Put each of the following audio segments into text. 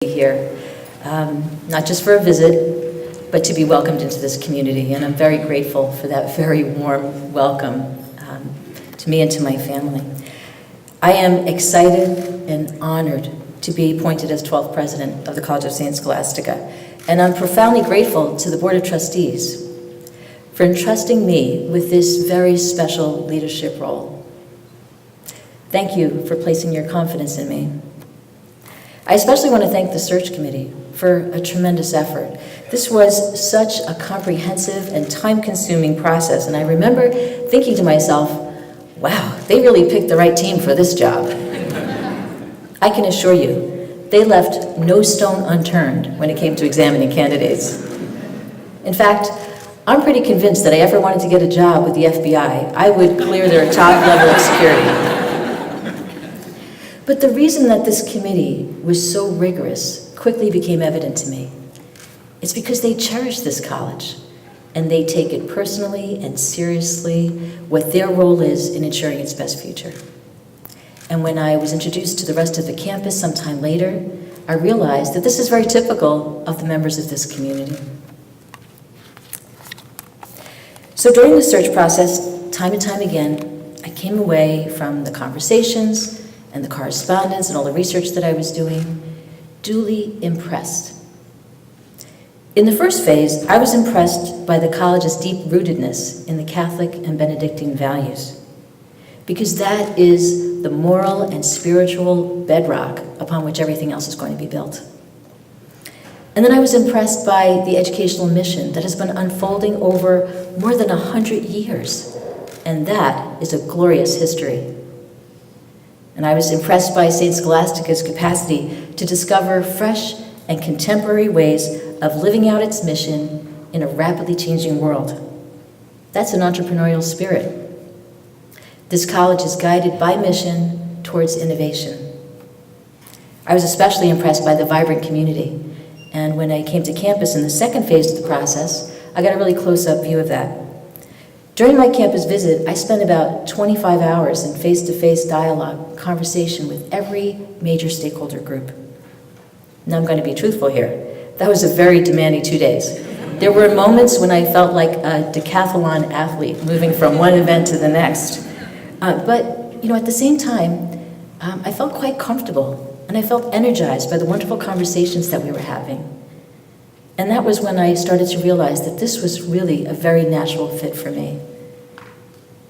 Here, not just for a visit, but to be welcomed into this community. And I'm very grateful for that very warm welcome to me and to my family. I am excited and honored to be appointed as 12th president of the College of St. Scholastica. And I'm profoundly grateful to the Board of Trustees for entrusting me with this very special leadership role. Thank you for placing your confidence in me. I especially want to thank the search committee for a tremendous effort. This was such a comprehensive and time-consuming process, and I remember thinking to myself, wow, they really picked the right team for this job. I can assure you, they left no stone unturned when it came to examining candidates. In fact, I'm pretty convinced that if I ever wanted to get a job with the FBI, I would clear their top level of security. But the reason that this committee was so rigorous quickly became evident to me. It's because they cherish this college, and they take it personally and seriously what their role is in ensuring its best future. And when I was introduced to the rest of the campus sometime later, I realized that this is very typical of the members of this community. So during the search process, time and time again, I came away from the conversations and the correspondence and all the research that I was doing, duly impressed. In the first phase, I was impressed by the college's deep rootedness in the Catholic and Benedictine values, because that is the moral and spiritual bedrock upon which everything else is going to be built. And then I was impressed by the educational mission that has been unfolding over more than 100 years, and that is a glorious history. And I was impressed by St. Scholastica's capacity to discover fresh and contemporary ways of living out its mission in a rapidly changing world. That's an entrepreneurial spirit. This college is guided by mission towards innovation. I was especially impressed by the vibrant community. And when I came to campus in the second phase of the process, I got a really close-up view of that. During my campus visit, I spent about 25 hours in face-to-face dialogue, conversation with every major stakeholder group. Now I'm going to be truthful here. That was a very demanding 2 days. There were moments when I felt like a decathlon athlete moving from one event to the next. But at the same time, I felt quite comfortable and I felt energized by the wonderful conversations that we were having. And that was when I started to realize that this was really a very natural fit for me.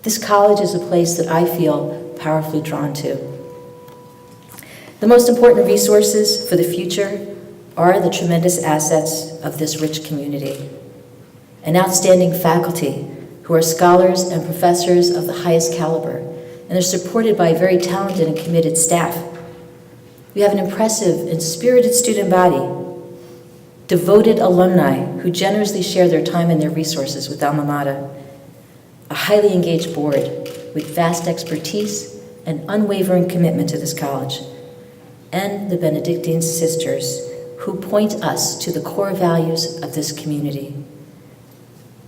This college is a place that I feel powerfully drawn to. The most important resources for the future are the tremendous assets of this rich community. An outstanding faculty who are scholars and professors of the highest caliber, and they're supported by a very talented and committed staff. We have an impressive and spirited student body, devoted alumni who generously share their time and their resources with Alma Mater, a highly engaged board with vast expertise and unwavering commitment to this college, and the Benedictine sisters who point us to the core values of this community: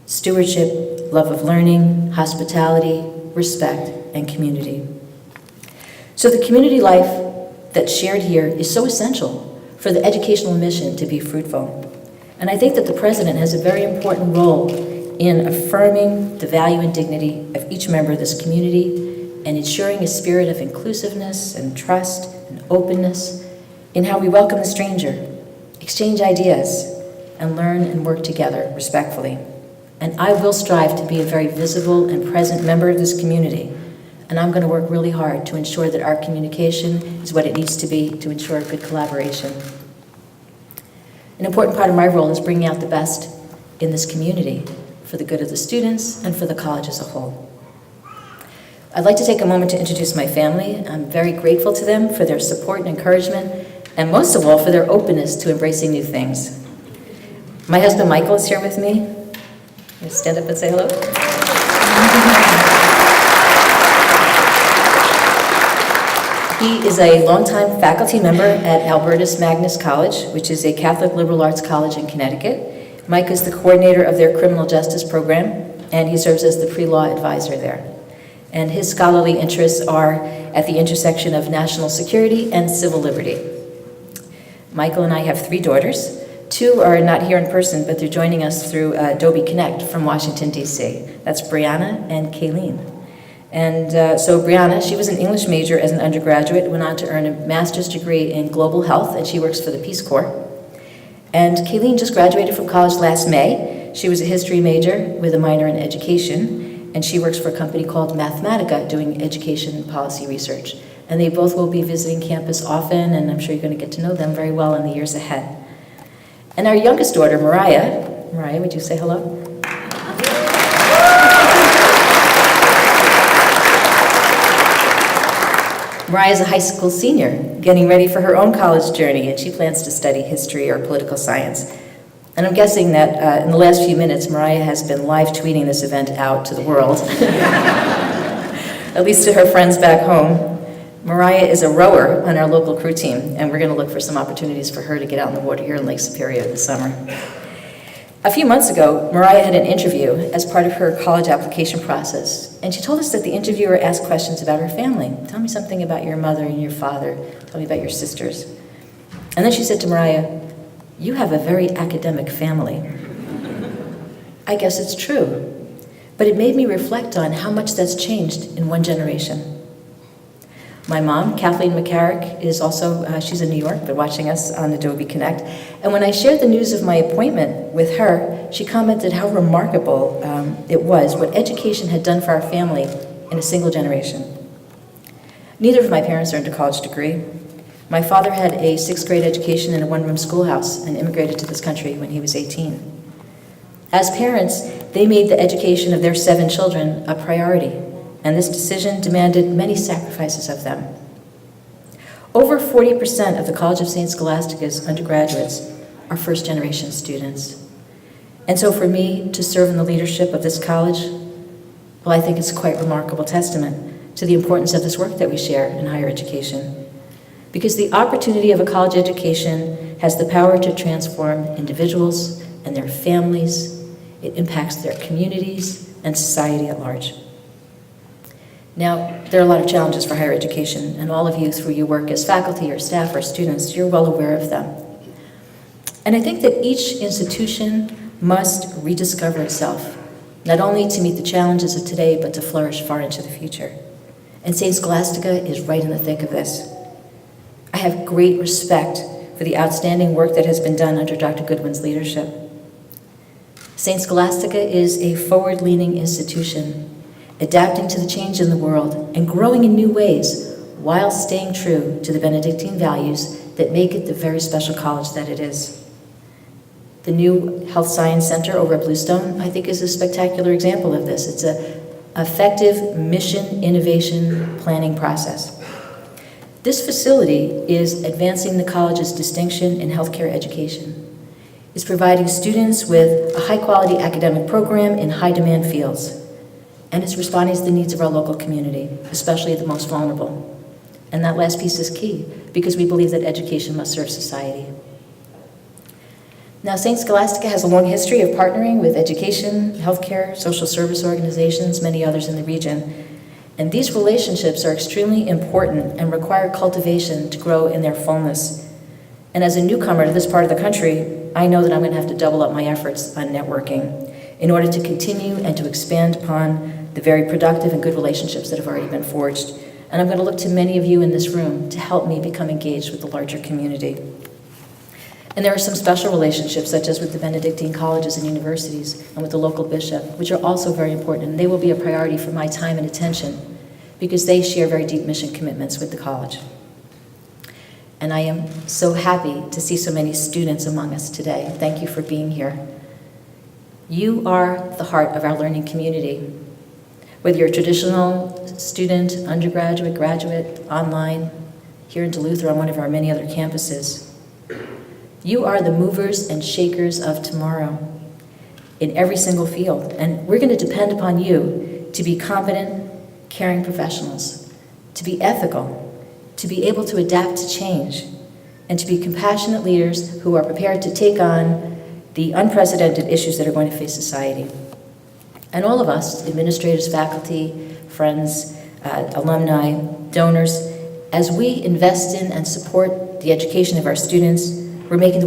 stewardship, love of learning, hospitality, respect, and community. So the community life that's shared here is so essential for the educational mission to be fruitful. And I think that the president has a very important role in affirming the value and dignity of each member of this community and ensuring a spirit of inclusiveness and trust and openness in how we welcome the stranger, exchange ideas, and learn and work together respectfully. And I will strive to be a very visible and present member of this community. And I'm going to work really hard to ensure that our communication is what it needs to be to ensure good collaboration. An important part of my role is bringing out the best in this community for the good of the students and for the college as a whole. I'd like to take a moment to introduce my family. I'm very grateful to them for their support and encouragement, and most of all for their openness to embracing new things. My husband Michael is here with me. You stand up and say hello. He is a longtime faculty member at Albertus Magnus College, which is a Catholic liberal arts college in Connecticut. Mike is the coordinator of their criminal justice program, and he serves as the pre-law advisor there. And his scholarly interests are at the intersection of national security and civil liberty. Michael and I have 3 daughters. 2 are not here in person, but they're joining us through Adobe Connect from Washington, D.C. That's Brianna and Kayleen. And so Brianna, she was an English major as an undergraduate, went on to earn a master's degree in global health, and she works for the Peace Corps. And Kayleen just graduated from college last May. She was a history major with a minor in education, and she works for a company called Mathematica doing education policy research. And they both will be visiting campus often, and I'm sure you're going to get to know them very well in the years ahead. And our youngest daughter, Mariah, would you say hello? Mariah is a high school senior, getting ready for her own college journey, and she plans to study history or political science. And I'm guessing that in the last few minutes, Mariah has been live tweeting this event out to the world, at least to her friends back home. Mariah is a rower on our local crew team, and we're going to look for some opportunities for her to get out in the water here in Lake Superior this summer. A few months ago, Mariah had an interview as part of her college application process, and she told us that the interviewer asked questions about her family. Tell me something about your mother and your father. Tell me about your sisters. And then she said to Mariah, "You have a very academic family." I guess it's true, but it made me reflect on how much that's changed in one generation. My mom, Kathleen McCarrick, is also, she's in New York, but watching us on Adobe Connect. And when I shared the news of my appointment with her, she commented how remarkable it was, what education had done for our family in a single generation. Neither of my parents earned a college degree. My father had a 6th grade education in a one-room schoolhouse and immigrated to this country when he was 18. As parents, they made the education of their 7 children a priority, and this decision demanded many sacrifices of them. Over 40% of the College of St. Scholastica's undergraduates are first-generation students. And so for me to serve in the leadership of this college, well, I think it's a quite remarkable testament to the importance of this work that we share in higher education. Because the opportunity of a college education has the power to transform individuals and their families. It impacts their communities and society at large. Now, there are a lot of challenges for higher education, and all of you, through your work as faculty or staff or students, you're well aware of them. And I think that each institution must rediscover itself, not only to meet the challenges of today, but to flourish far into the future. And St. Scholastica is right in the thick of this. I have great respect for the outstanding work that has been done under Dr. Goodwin's leadership. St. Scholastica is a forward-leaning institution, adapting to the change in the world and growing in new ways while staying true to the Benedictine values that make it the very special college that it is. The new Health Science Center over at Bluestone, I think, is a spectacular example of this. It's an effective mission innovation planning process. This facility is advancing the college's distinction in healthcare education. It's providing students with a high-quality academic program in high-demand fields. And it's responding to the needs of our local community, especially the most vulnerable. And that last piece is key, because we believe that education must serve society. Now, St. Scholastica has a long history of partnering with education, healthcare, social service organizations, many others in the region. And these relationships are extremely important and require cultivation to grow in their fullness. And as a newcomer to this part of the country, I know that I'm going to have to double up my efforts on networking in order to continue and to expand upon the very productive and good relationships that have already been forged. And I'm going to look to many of you in this room to help me become engaged with the larger community. And there are some special relationships, such as with the Benedictine colleges and universities and with the local bishop, which are also very important. And they will be a priority for my time and attention because they share very deep mission commitments with the college. And I am so happy to see so many students among us today. Thank you for being here. You are the heart of our learning community. Whether you're a traditional student, undergraduate, graduate, online, here in Duluth or on one of our many other campuses, you are the movers and shakers of tomorrow in every single field. And we're going to depend upon you to be competent, caring professionals, to be ethical, to be able to adapt to change, and to be compassionate leaders who are prepared to take on the unprecedented issues that are going to face society. And all of us, administrators, faculty, friends, alumni, donors, as we invest in and support the education of our students, we're making the